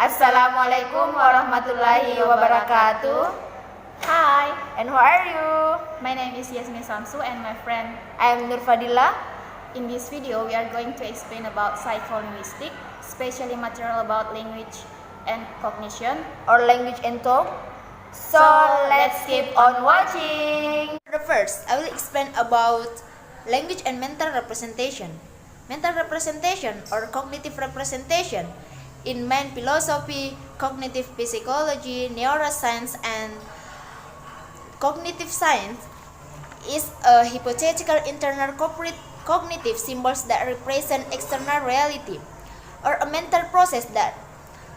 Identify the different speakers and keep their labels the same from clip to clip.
Speaker 1: Assalamualaikum warahmatullahi wabarakatuh.
Speaker 2: Hi,
Speaker 1: And who are you?
Speaker 2: my name is Yasmin Samsu and my friend.
Speaker 1: I am Nur Fadila.
Speaker 2: In this video, we are going to explain about psycholinguistic, especially material about language and cognition.
Speaker 1: Or language and talk. So let's keep on watching. First, I will explain about language and mental representation. Mental representation or cognitive representation in mind philosophy, cognitive psychology, neuroscience, and cognitive science is a hypothetical internal cognitive symbols that represent external reality or a mental process that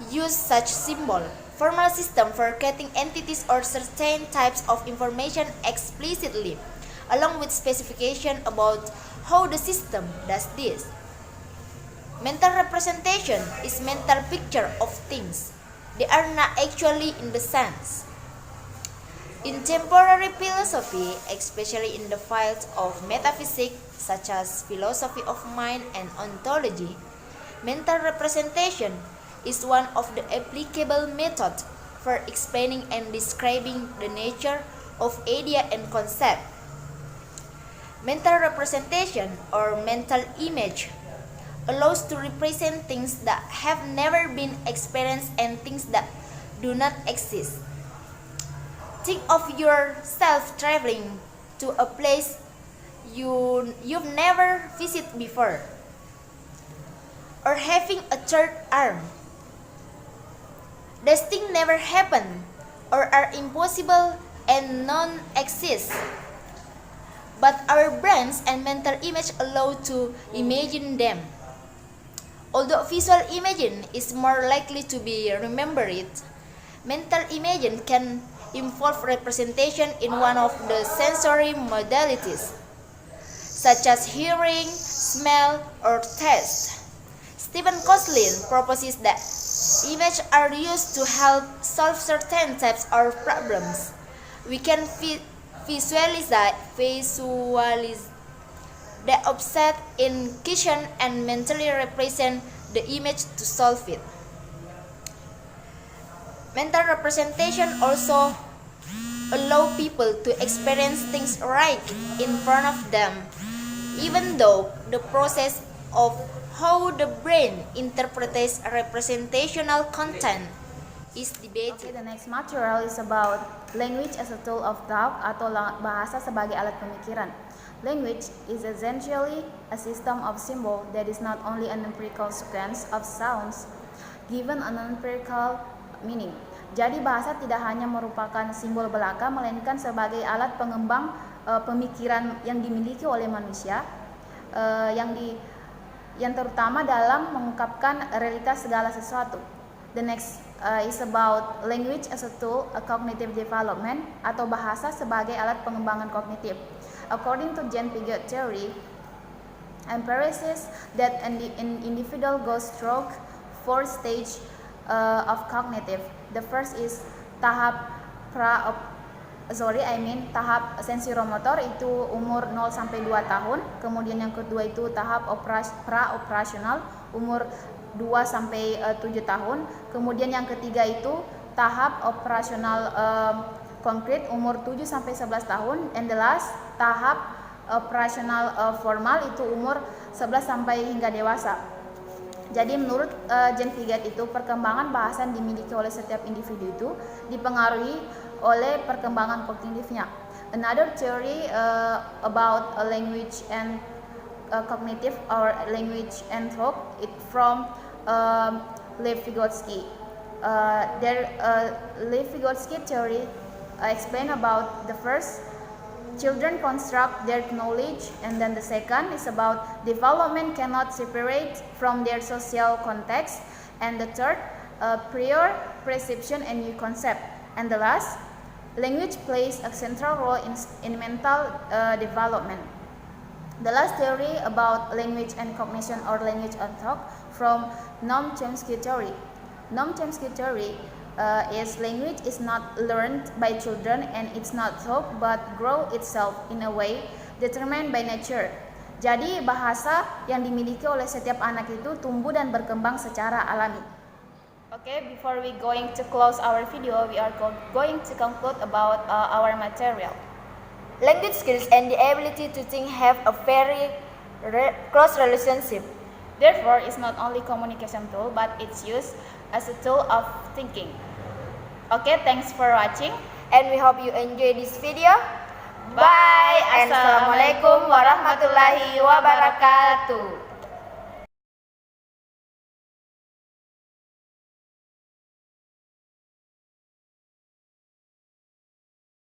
Speaker 1: use such symbol. Formal system for getting entities or certain types of information explicitly, along with specification about how the system does this. Mental representation is mental picture of things. They are not actually in the sense. In contemporary philosophy, especially in the fields of metaphysics such as philosophy of mind and ontology, mental representation is one of the applicable methods for explaining and describing the nature of idea and concept. Mental representation or mental image allows to represent things that have never been experienced and things that do not exist. Think of yourself traveling to a place you've never visited before, or having a third arm. These things never happen or are impossible and non-exist. But our brains and mental image allow to imagine them. Although visual imaging is more likely to be remembered, mental imaging can involve representation in one of the sensory modalities, such as hearing, smell, or taste. Stephen Koslin proposes that images are used to help solve certain types of problems. We can visualize the object in question and mentally represent the image to solve it. Mental representation also allow people to experience things right in front of them, even though the process of how the brain interprets representational content is debated.
Speaker 2: Okay, the next material is about language as a tool of thought atau bahasa sebagai alat pemikiran. Language is essentially a system of symbols that is not only an empirical sequence of sounds given an empirical meaning. Jadi bahasa tidak hanya merupakan simbol belaka, melainkan sebagai alat pengembang pemikiran yang dimiliki oleh manusia, yang terutama dalam mengungkapkan realitas segala sesuatu. The next is about language as a tool, a cognitive development, atau bahasa sebagai alat pengembangan kognitif. According to Jean Piaget theory, empiricists that an individual goes through 4 stages of cognitive. The first is tahap tahap sensoromotor, itu umur 0 sampai 2 tahun. Kemudian yang kedua itu tahap pra-operasional, umur 2 sampai 7 tahun. Kemudian yang ketiga itu tahap operasional konkret, umur 7 sampai 11 tahun. And the last, tahap operasional formal, itu umur 11 sampai hingga dewasa. Jadi menurut Jean Piaget itu perkembangan bahasa yang dimiliki oleh setiap individu itu dipengaruhi oleh perkembangan kognitifnya. Another theory about language and cognitive or language and thought, it from Lev Vygotsky. Lev Vygotsky theory explain about the first, children construct their knowledge, and then the second is about development cannot separate from their social context, and the third, prior perception and new concept, and the last, language plays a central role in mental development. The last theory about language and cognition or language and thought from Noam Chomsky theory. Noam Chomsky theory is language is not learned by children and it's not taught but grow itself in a way determined by nature. Jadi bahasa yang dimiliki oleh setiap anak itu tumbuh dan berkembang secara alami. Okay, before we going to close our video, we are going to conclude about our material.
Speaker 1: Language skills and the ability to think have a very close relationship.
Speaker 2: Therefore, it's not only communication tool, but it's used as a tool of thinking. Okay, thanks for watching.
Speaker 1: And we hope you enjoy this video. Bye. Assalamualaikum warahmatullahi wabarakatuh.